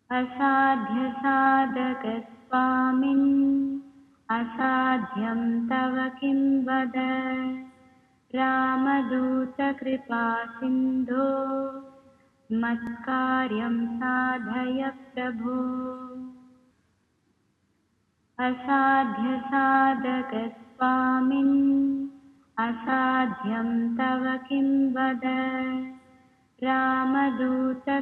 असाध्यसाधकस्वामिन् असाध्यं तव किं वद। रामदूतकृपासिन्धो मत्कार्यं साधय प्रभो। असाध्यसाधकस्वामिन् असाध्यं तव किं वद। रामदूतकृपासिन्धो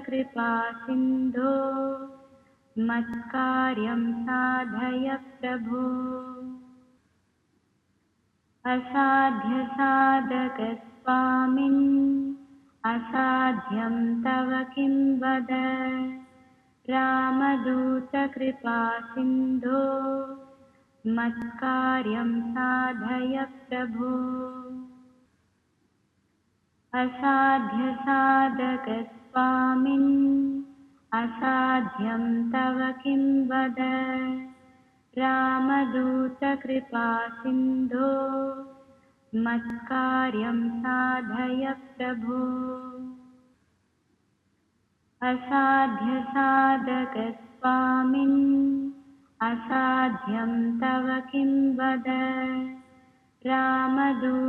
मत्कार्यं साधय प्रभो। असाध्यसाधकस्वामिन् असाध्यं तव किं वद। रामदूतकृपासिन्धो मत्कार्यं साधय प्रभो। असाध्यसाधकस्वामिन् असाध्यं तव किं वद। रामदूतकृपासिन्धो मत्कार्यं साधय प्रभो। असाध्यसाधकस्वामिन् असाध्यं तव किं वद। रामदूतकृपासिन्धो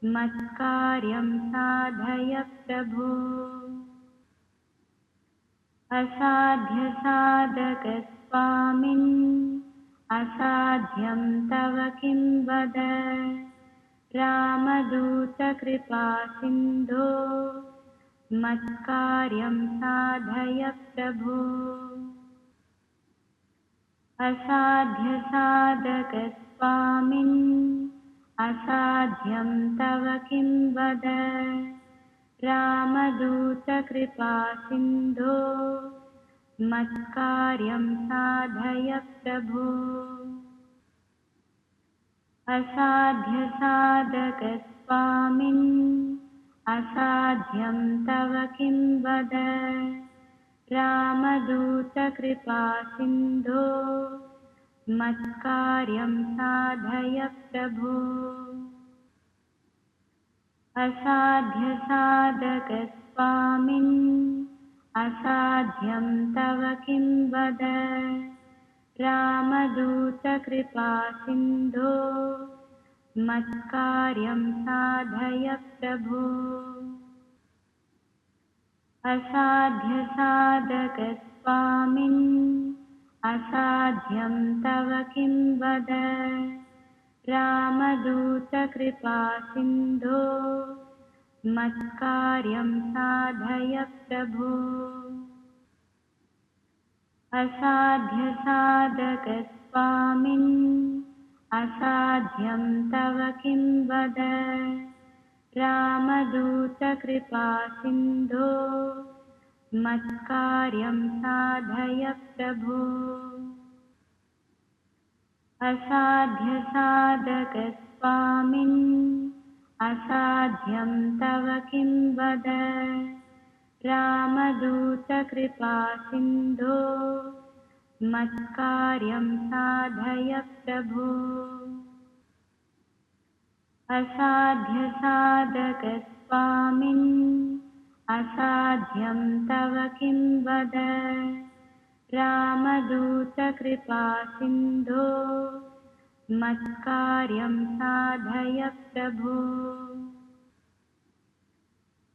मत्कार्यं साधय प्रभो। असाध्यसाधकस्वामिन् असाध्यं तव किं वद। रामदूतकृपासिन्धो मत्कार्यं साधय प्रभो। असाध्यसाधकस्वामिन् असाध्यं तव किं वद। रामदूतकृपासिन्धो मत्कार्यं साधय प्रभो। असाध्यसाधकस्वामिन् असाध्यं तव किं वद। रामदूतकृपासिन्धो मत्कार्यं साधय प्रभो। असाध्यसाधकस्वामिन् असाध्यं तव किं वद। रामदूतकृपासिन्धो मत्कार्यं साधय प्रभो। असाध्यसाधकस्वामिन् असाध्यं तव किं वद। रामदूतकृपासिन्धो मत्कार्यं साधय प्रभो। असाध्यसाधकस्वामिन् असाध्यं तव किं वद। रामदूतकृपासिन्धो मत्कार्यं साधय प्रभो। असाध्यसाधकस्वामिन् असाध्यं तव किं वद। रामदूतकृपासिन्धो मत्कार्यं साधय प्रभो। असाध्यसाधकस्वामिन् असाध्यं तव किं वद। रामदूतकृपासिन्धो मत्कार्यं साधय प्रभो।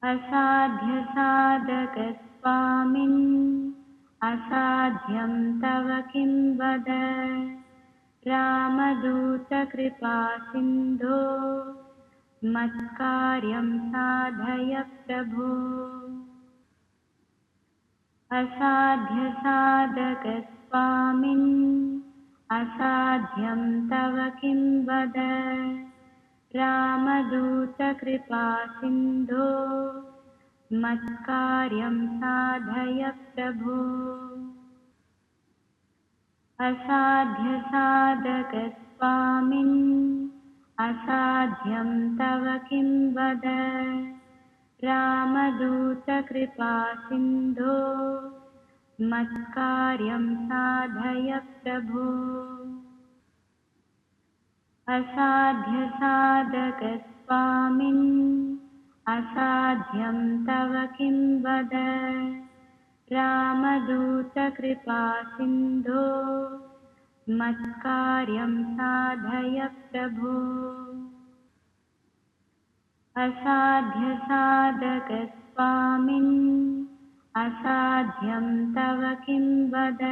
असाध्यसाधकस्वामिन् असाध्यं तव किं वद। रामदूतकृपासिन्धो मत्कार्यं साधय प्रभो। असाध्यसाधकस्वामिन् असाध्यं तव किं वद। रामदूतकृपासिन्धो मत्कार्यं साधय प्रभो। असाध्यसाधकस्वामिन् असाध्यं तव किं वद। रामदूतकृपासिन्धो मत्कार्यं साधय प्रभो। असाध्यसाधकस्वामिन् असाध्यं तव किं वद रामदूतकृपा सिन्धो मत्कार्यं साधय प्रभो असाध्यसाधकस्वामिन् असाध्यं तव किं वद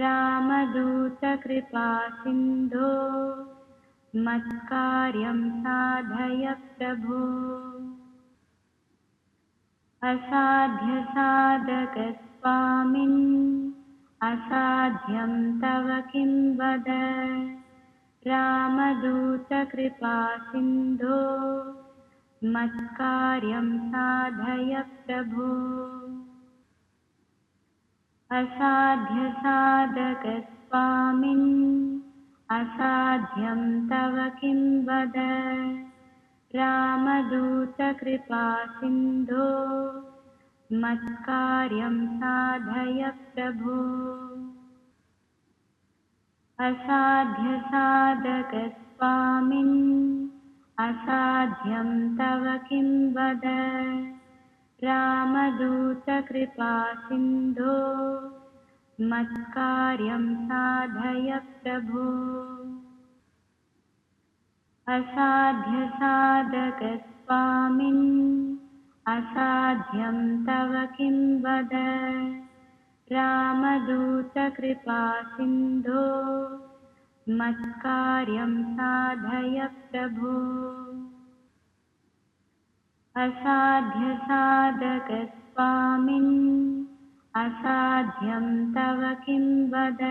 रामदूतकृपा सिन्धो मत्कार्यं साधय प्रभो असाध्यसाधकस्वामिन् असाध्यं तव किं वद रामदूतकृपा सिन्धो मत्कार्यं साधय प्रभो असाध्यसाधकस्वामिन् असाध्यं तव किं वद रामदूतकृपा सिन्धो मत्कार्यं साधय प्रभो असाध्यसाधकस्वामिन् असाध्यं तव किं वद रामदूतकृपा सिन्धो मत्कार्यं साधय प्रभो असाध्यसाधकस्वामिन् असाध्यं तव किं वद रामदूतकृपा सिन्धो मत्कार्यं साधय प्रभो असाध्यसाधकस्वामिन् असाध्यं तव किं वद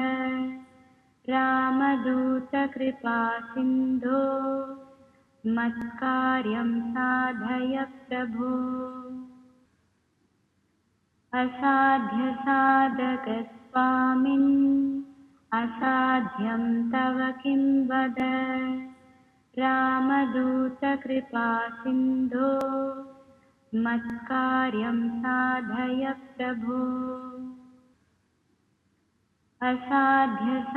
रामदूतकृपा सिन्धो मत्कार्यं साधय प्रभो असाध्यसाधकस्वामिन् असाध्यं तव किं वद रामदूतकृपा सिन्धो मत्कार्यं साधय प्रभो असाध्यसाधकस्वामिन्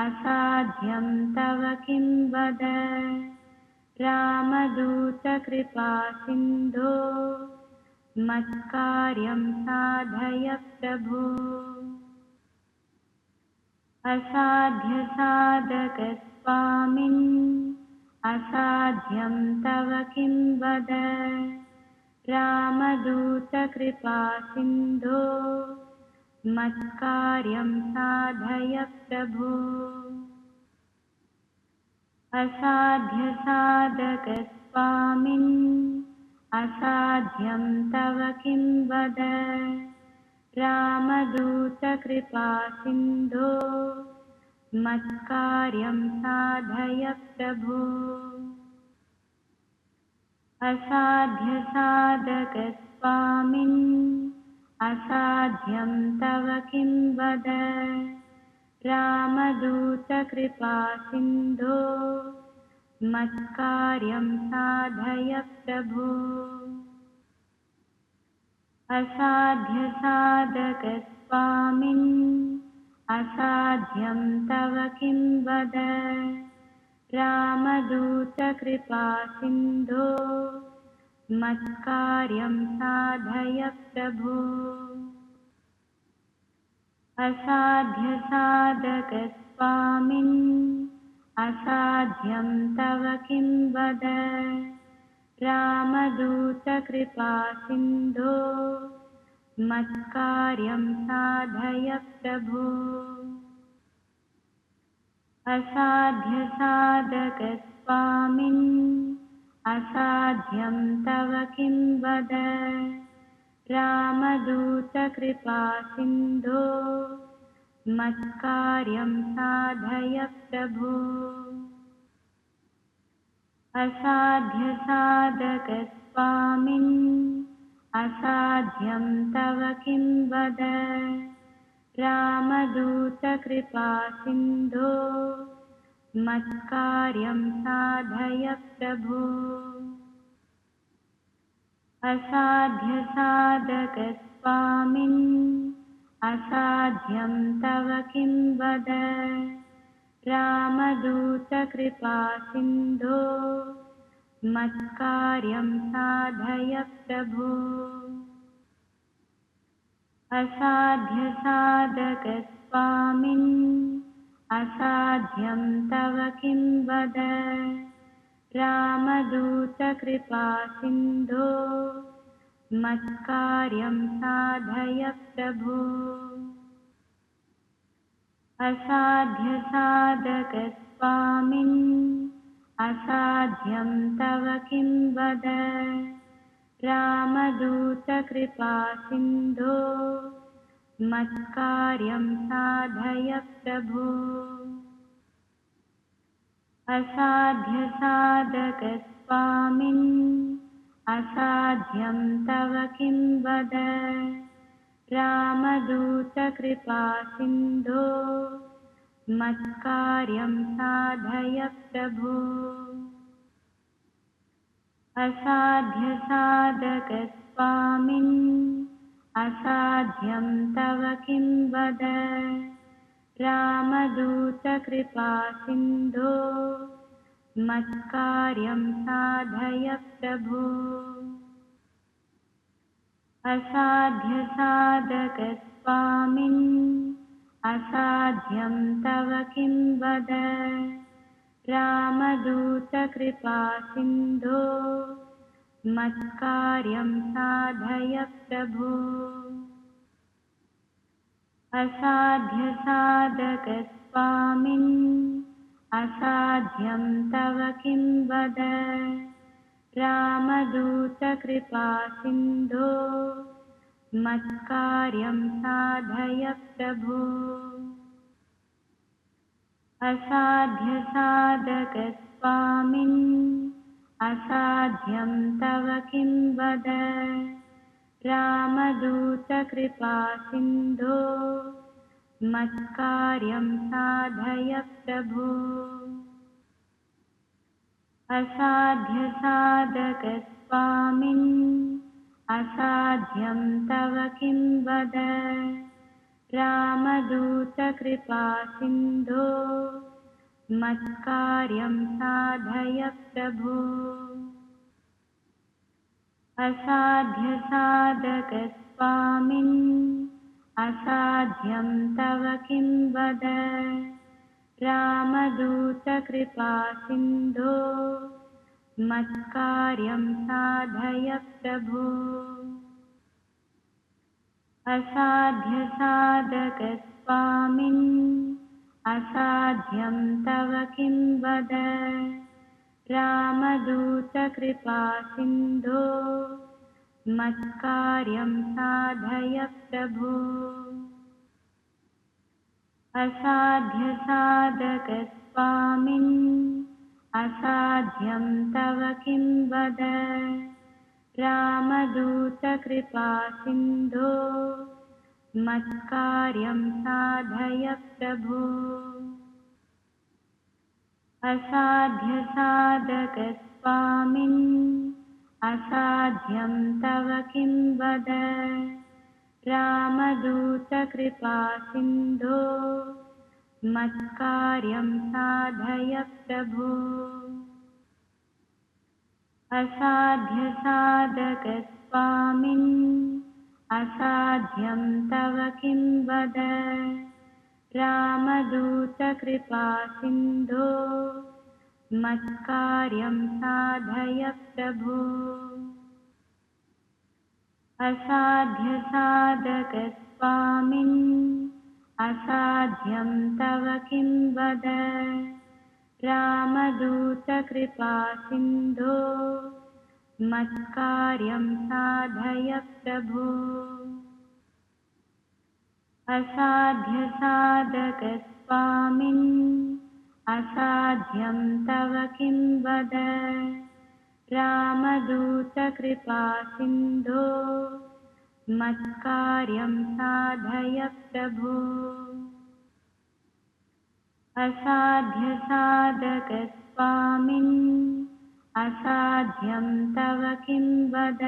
असाध्यं तव किं वद रामदूतकृपा सिन्धो मत्कार्यं साधय प्रभो असाध्यसाधकस्वामिन् असाध्यं तव किं वद रामदूतकृपा सिन्धो मत्कार्यं साधय प्रभो असाध्यसाधकस्वामिन् असाध्यं तव किं वद रामदूतकृपा सिन्धो मत्कार्यं साधय प्रभो असाध्यसाधकस्वामिन् असाध्यं तव किं वद रामदूतकृपा सिन्धो मत्कार्यं साधय प्रभो असाध्यसाधकस्वामिन् असाध्यं तव किं वद रामदूतकृपा सिन्धो मत्कार्यं साधय प्रभो असाध्यसाधकस्वामिन् असाध्यं तव किं वद रामदूतकृपा सिन्धो मत्कार्यं साधय प्रभो असाध्यसाधकस्वामिन् असाध्यं तव किं वद रामदूतकृपा सिन्धो मत्कार्यं साधय प्रभो असाध्यसाधकस्वामिन् असाध्यं तव किं वद रामदूतकृपा सिन्धो मत्कार्यं साधय प्रभो असाध्यसाधकस्वामिन् असाध्यं तव किं वद रामदूतकृपासिन्धो मत्कार्यं साधय प्रभो। असाध्यसाधकस्वामिन् असाध्यं तव किं वद। रामदूतकृपासिन्धो मत्कार्यं साधय प्रभो। असाध्यसाधकस्वामिन् असाध्यं तव किं वद। रामदूतकृपासिन्धो मत्कार्यं साधय प्रभो। असाध्यसाधकस्वामिन् असाध्यं तव किं वद। रामदूतकृपासिन्धो मत्कार्यं साधय प्रभो। असाध्यसाधकस्वामिन् असाध्यं तव किं वद। रामदूतकृपासिन्धो मत्कार्यं साधय प्रभो। असाध्यसाधकस्वामिन् असाध्यं तव किं वद। रामदूतकृपासिन्धो मत्कार्यं साधय प्रभो। असाध्यसाधकस्वामिन् असाध्यं तव किं वद। रामदूतकृपासिन्धो मत्कार्यं साधय प्रभो। असाध्यसाधकस्वामिन् असाध्यं तव किं वद। रामदूतकृपासिन्धो मत्कार्यं साधय प्रभो। असाध्यसाधकस्वामिन् असाध्यं तव किं वद। रामदूतकृपासिन्धो मत्कार्यं साधय प्रभो। असाध्यसाधकस्वामिन् असाध्यं तव किं वद। रामदूतकृपासिन्धो मत्कार्यं साधय प्रभो। असाध्यसाधकस्वामिन् असाध्यं तव किं वद। रामदूतकृपासिन्धो मत्कार्यं साधय प्रभो। असाध्यसाधकस्वामिन् असाध्यं तव किं वद। रामदूतकृपासिन्धो मत्कार्यं साधय प्रभो। असाध्यसाधकस्वामिन् असाध्यं तव किं वद। रामदूतकृपासिन्धो मत्कार्यं साधय प्रभो। असाध्यसाधकस्वामिन् असाध्यं तव किं वद। रामदूतकृपासिन्धो मत्कार्यं साधय प्रभो। असाध्यसाधकस्वामिन् असाध्यं तव किं वद। रामदूतकृपासिन्धो मत्कार्यं साधय प्रभो। असाध्यसाधकस्वामिन् असाध्यं तव किं वद। रामदूतकृपासिन्धो मत्कार्यं साधय प्रभो। असाध्यसाधकस्वामिन् असाध्यं तव किं वद।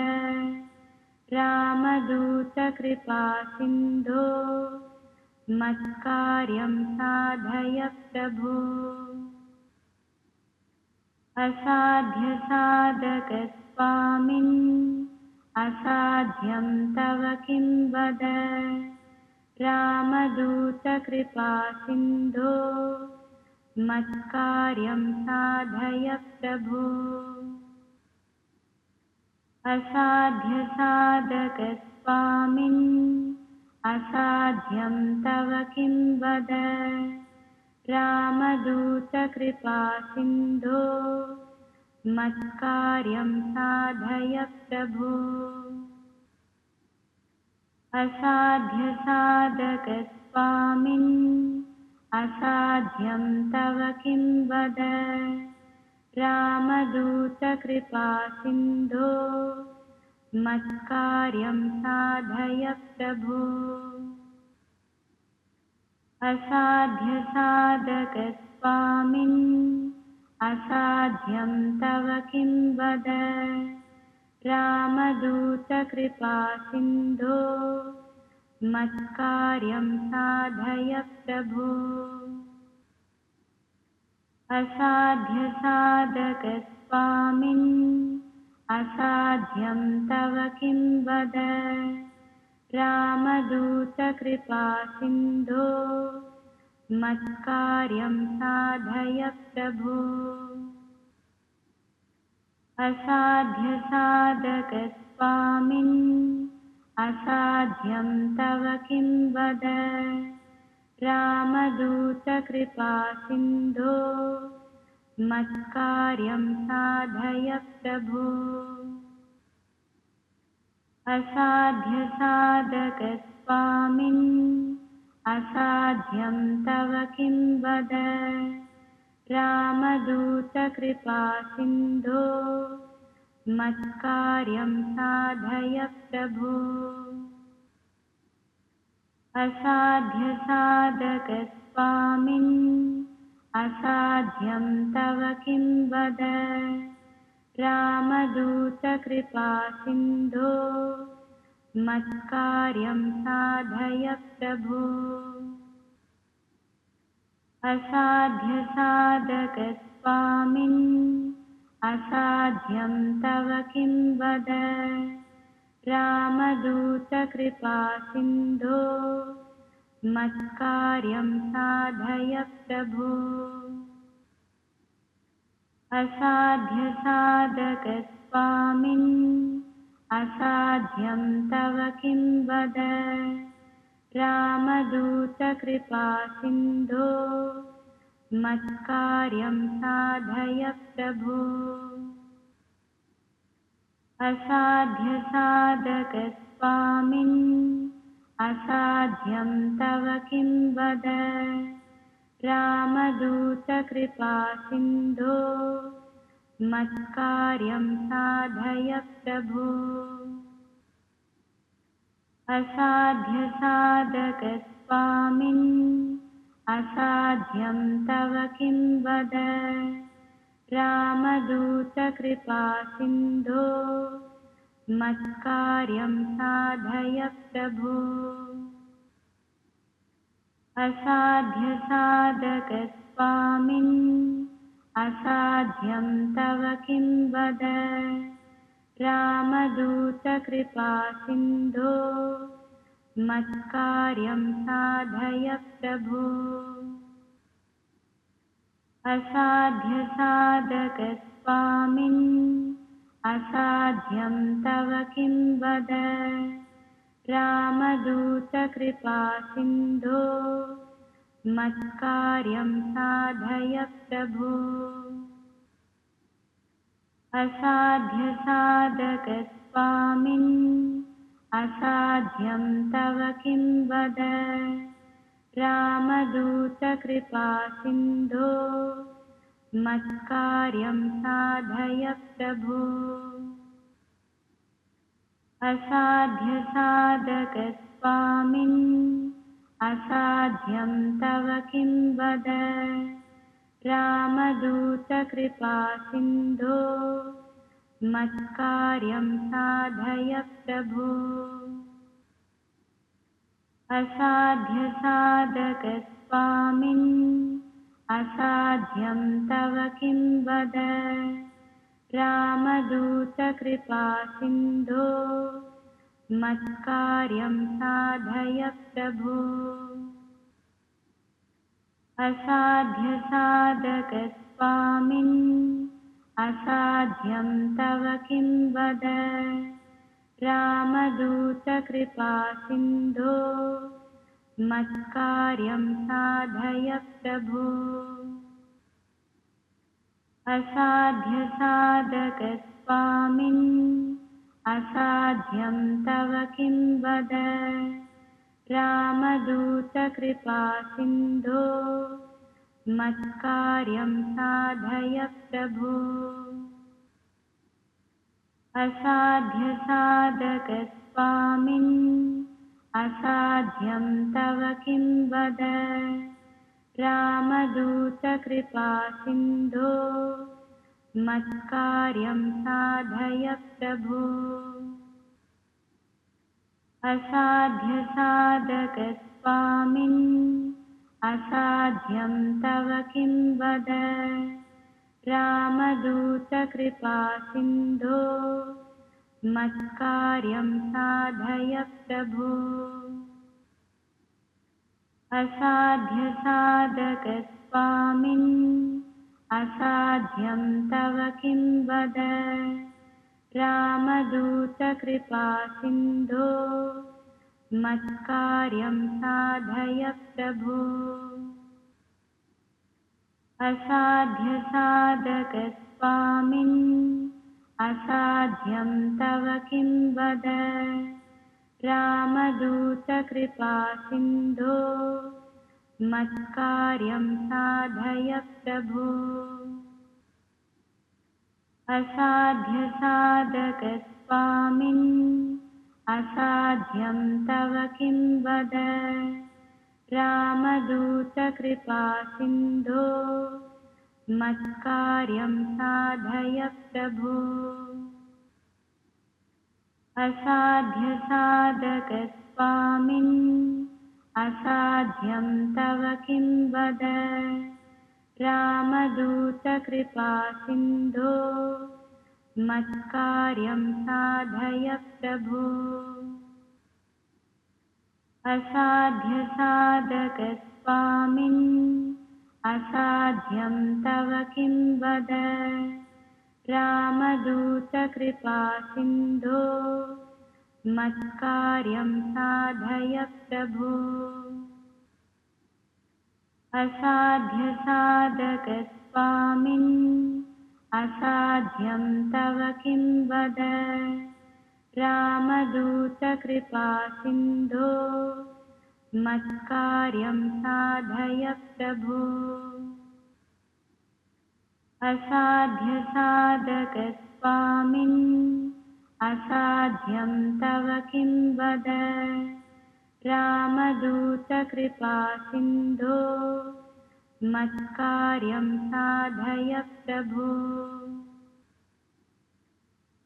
रामदूतकृपासिन्धो मत्कार्यं साधय प्रभो। असाध्यसाधकस्वामिन् असाध्यं तव किं वद। रामदूतकृपासिन्धो मत्कार्यं साधय प्रभो। असाध्यसाधकस्वामिन् असाध्यं तव किं वद। रामदूतकृपासिन्धो मत्कार्यं साधय प्रभो। असाध्यसाधकस्वामिन् असाध्यं तव किं वद। रामदूतकृपासिन्धो मत्कार्यं साधय प्रभो। असाध्यसाधकस्वामिन् असाध्यं तव किं वद। रामदूतकृपासिन्धो मत्कार्यं साधय प्रभो। असाध्यसाधकस्वामिन् असाध्यं तव किं वद। रामदूतकृपासिन्धो मत्कार्यं साधय प्रभो। असाध्यसाधकस्वामिन् असाध्यं तव किं वद। रामदूतकृपासिन्धो मत्कार्यं साधय प्रभो। असाध्यसाधकस्वामिन् असाध्यं तव किं वद। रामदूतकृपासिन्धो मत्कार्यं साधय प्रभो। असाध्यसाधकस्वामिन् असाध्यं तव किं वद। रामदूतकृपासिन्धो मत्कार्यं साधय प्रभो। असाध्यसाधकस्वामिन् असाध्यं तव किं वद। रामदूतकृपासिन्धो मत्कार्यं साधय प्रभो। असाध्यसाधकस्वामिन् असाध्यं तव किं वद। रामदूतकृपासिन्धो मत्कार्यं साधय प्रभो। असाध्यसाधकस्वामिन् असाध्यं तव किं वद। रामदूतकृपासिन्धो मत्कार्यं साधय प्रभो। असाध्यसाधकस्वामिन् असाध्यं तव किं वद। रामदूतकृपासिन्धो मत्कार्यं साधय प्रभो। असाध्यसाधकस्वामिन् असाध्यं तव किं वद। रामदूतकृपासिन्धो मत्कार्यं साधय प्रभो। असाध्यसाधकस्वामिन् असाध्यं तव किं वद। रामदूतकृपासिन्धो मत्कार्यं साधय प्रभो। असाध्यसाधकस्वामिन् असाध्यं तव किं वद। रामदूतकृपासिन्धो मत्कार्यं साधय प्रभो। असाध्यसाधकस्वामिन् असाध्यं तव किं वद। रामदूतकृपासिन्धो मत्कार्यं साधय प्रभो। असाध्यसाधकस्वामिन् असाध्यं तव किं वद रामदूतकृपासिन्धो मत्कार्यं साधय प्रभो असाध्यसाधकस्वामिन् असाध्यं तव किं वद रामदूतकृपासिन्धो मत्कार्यं साधय प्रभो असाध्यसाधकस्वामिन् असाध्यं तव किं वद रामदूतकृपासिन्धो मत्कार्यं साधय प्रभो असाध्यसाधकस्वामिन् असाध्यं तव किं वद रामदूतकृपासिन्धो मत्कार्यं साधय प्रभो असाध्यसाधकस्वामिन् असाध्यं तव किं वद रामदूतकृपासिन्धो मत्कार्यं साधय प्रभो असाध्यसाधकस्वामिन् असाध्यं तव किं वद रामदूतकृपासिन्धो मत्कार्यं साधय प्रभो असाध्यसाधकस्वामिन् असाध्यं तव किं वद रामदूतकृपासिन्धो मत्कार्यं साधय प्रभो असाध्यसाधकस्वामिन् असाध्यं तव किं वद रामदूतकृपासिन्धो मत्कार्यं साधय प्रभो असाध्यसाधकस्वामिन् असाध्यं तव किं वद रामदूतकृपासिन्धो मत्कार्यं साधय प्रभो असाध्यसाधकस्वामिन् असाध्यं तव किं वद रामदूतकृपासिन्धो मत्कार्यं साधय प्रभो असाध्यसाधकस्वामिन् असाध्यं तव किं वद रामदूतकृपासिन्धो मत्कार्यं साधय प्रभो असाध्यसाधकस्वामिन् असाध्यं तव किं वद रामदूतकृपासिन्धो मत्कार्यं साधय प्रभो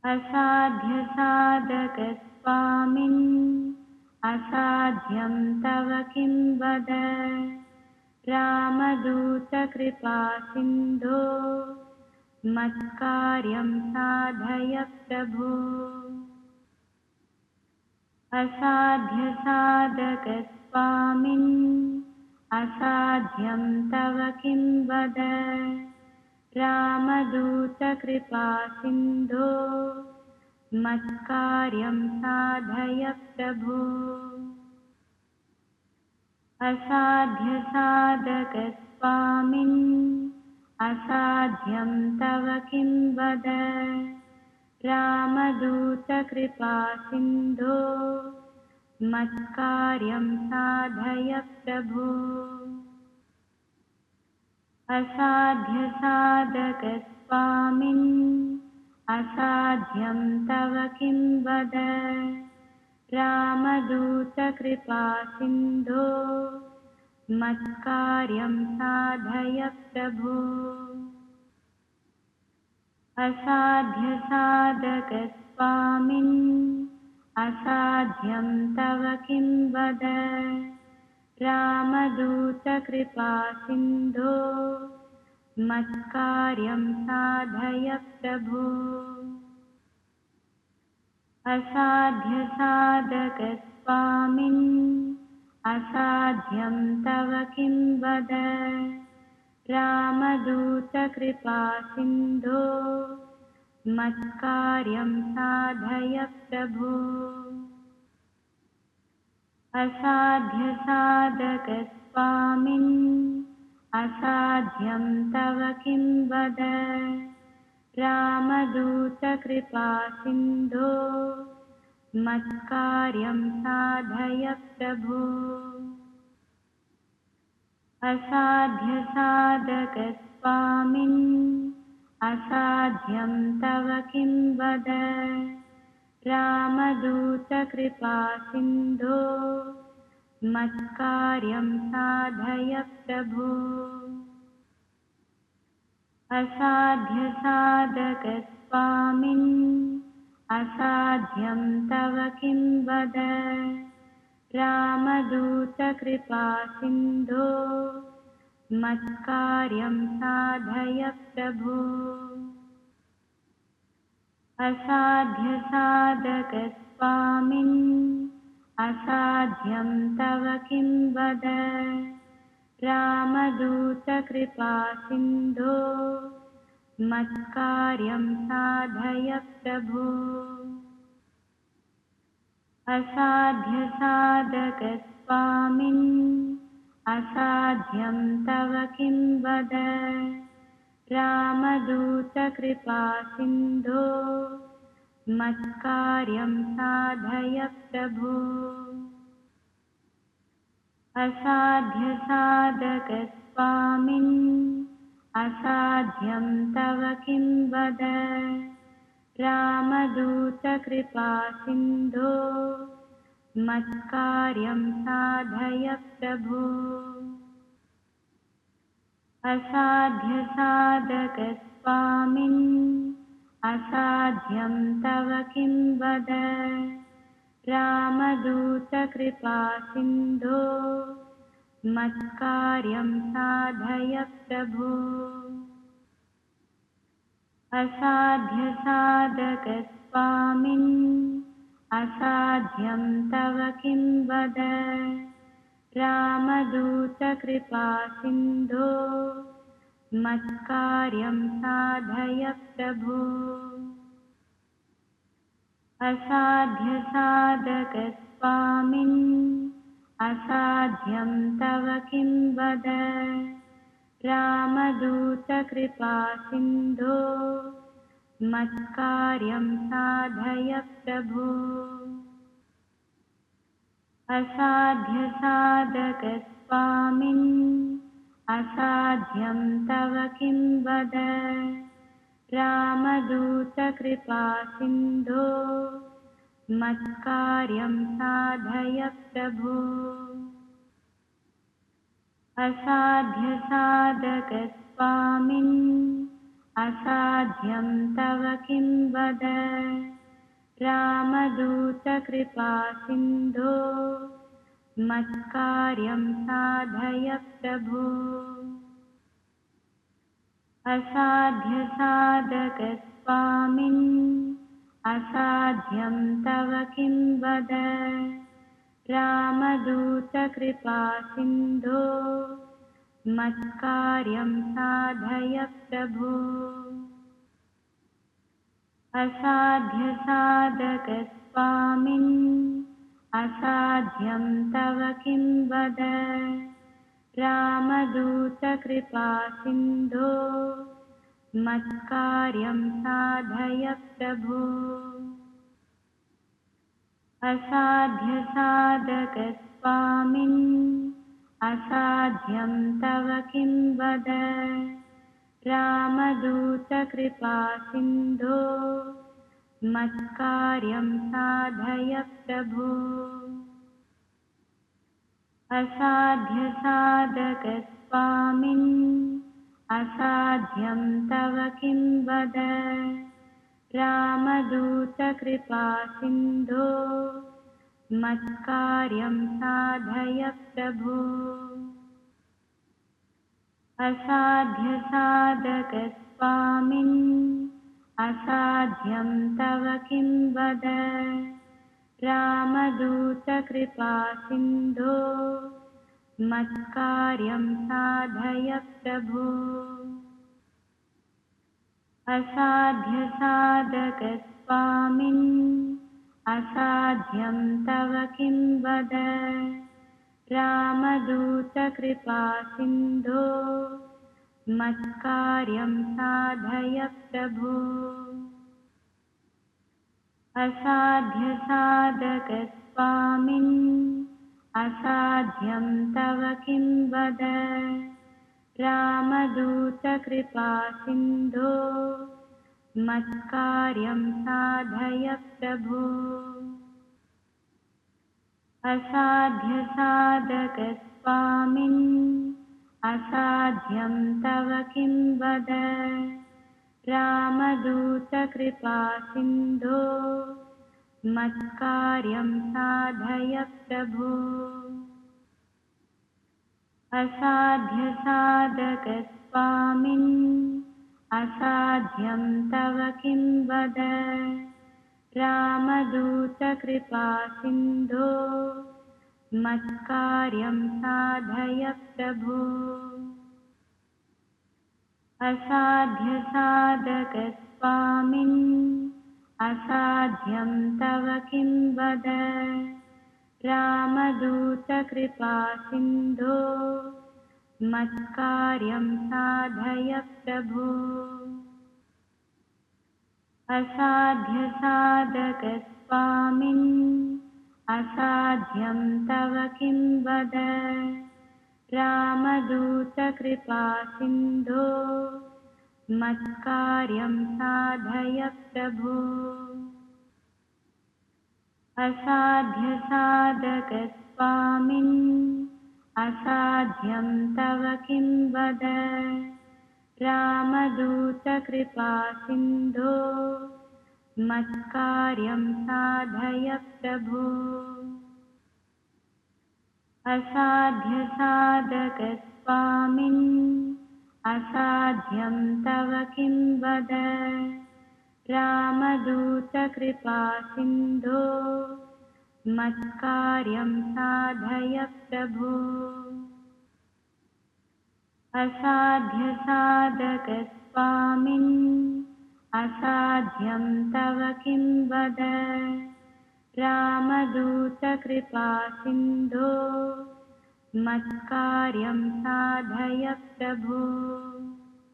असाध्यसाधकस्वामिन् असाध्यं तव किं वद रामदूतकृपासिन्धो मत्कार्यं साधय प्रभो असाध्यसाधकस्वामिन् असाध्यं तव किं वद रामदूतकृपासिन्धो मत्कार्यं साधय प्रभो असाध्यसाधकस्वामिन् असाध्यं तव किं वद रामदूतकृपासिन्धो मत्कार्यं साधय प्रभो असाध्यसाधकस्वामिन् असाध्यं तव किं वद रामदूतकृपासिन्धो मत्कार्यं साधय प्रभो असाध्यसाधकस्वामिन् असाध्यं तव किं वद रामदूतकृपा सिन्धो मत्कार्यं साधय प्रभो असाध्यसाधकस्वामिन् असाध्यं तव किं वद रामदूतकृपा सिन्धो मत्कार्यं साधय प्रभो असाध्यसाधकस्वामिन् असाध्यं तव किं वद रामदूतकृपा सिन्धो मत्कार्यं साधय प्रभो असाध्यसाधकस्वामिन् असाध्यं तव किं वद रामदूतकृपा सिन्धो मत्कार्यं साधय प्रभो असाध्यसाधकस्वामिन् असाध्यं तव किं वद रामदूतकृपा सिन्धो मत्कार्यं साधय प्रभो असाध्यसाधकस्वामिन् असाध्यं तव किं वद रामदूतकृपा सिन्धो मत्कार्यं साधय प्रभो असाध्यसाधकस्वामिन् असाध्यं तव किं वद रामदूतकृपा सिन्धो मत्कार्यं साधय प्रभो असाध्यसाधकस्वामिन् असाध्यं तव किं वद रामदूतकृपा सिन्धो मत्कार्यं साधय प्रभो असाध्यसाधकस्वामिन् असाध्यं तव किं वद रामदूतकृपा सिन्धो मत्कार्यं साधय प्रभो असाध्यसाधकस्वामिन् असाध्यं तव किं वद रामदूतकृपा सिन्धो मत्कार्यं साधय प्रभो असाध्यसाधकस्वामिन् असाध्यं तव किं वद रामदूतकृपा सिन्धो मत्कार्यं साधय प्रभो असाध्यसाधकस्वामिन् असाध्यं तव किं वद रामदूतकृपा सिन्धो मत्कार्यं साधय प्रभो असाध्यसाधकस्वामिन् असाध्यं तव किं वद रामदूतकृपा सिन्धो मत्कार्यं साधय प्रभो असाध्यसाधकस्वामिन् असाध्यं तव किं वद रामदूतकृपा सिन्धो मत्कार्यं साधय प्रभो असाध्यसाधकस्वामिन् असाध्यं तव किं वद रामदूतकृपा सिन्धो मत्कार्यं साधय प्रभो असाध्यसाधकस्वामिन् असाध्यं तव किं वद रामदूतकृपा सिन्धो मत्कार्यं साधय प्रभो असाध्यसाधकस्वामिन् असाध्यं तव किं वद रामदूतकृपासिन्धो मत्कार्यं साधय प्रभो। असाध्यसाधकस्वामिन् असाध्यं तव किं वद। रामदूतकृपासिन्धो मत्कार्यं साधय प्रभो। असाध्यसाधकस्वामिन् असाध्यं तव किं वद। रामदूतकृपासिन्धो मत्कार्यं साधय प्रभो। असाध्यसाधकस्वामिन् असाध्यं तव किं वद। रामदूतकृपासिन्धो मत्कार्यं साधय प्रभो। असाध्यसाधकस्वामिन् असाध्यं तव किं वद। रामदूतकृपासिन्धो मत्कार्यं साधय प्रभो। असाध्यसाधकस्वामिन् असाध्यं तव किं वद। रामदूतकृपासिन्धो मत्कार्यं साधय प्रभो। असाध्यसाधकस्वामिन् असाध्यं तव किं वद। रामदूतकृपासिन्धो मत्कार्यं साधय प्रभो। असाध्यसाधकस्वामिन् असाध्यं तव किं वद। रामदूतकृपासिन्धो मत्कार्यं साधय प्रभो। असाध्यसाधकस्वामिन् असाध्यं तव किं वद। रामदूतकृपासिन्धो मत्कार्यं साधय प्रभो। असाध्यसाधकस्वामिन् असाध्यं तव किं वद। रामदूतकृपासिन्धो मत्कार्यं साधय प्रभो। असाध्यसाधकस्वामिन् असाध्यं तव किं वद। रामदूतकृपासिन्धो मत्कार्यं साधय प्रभो।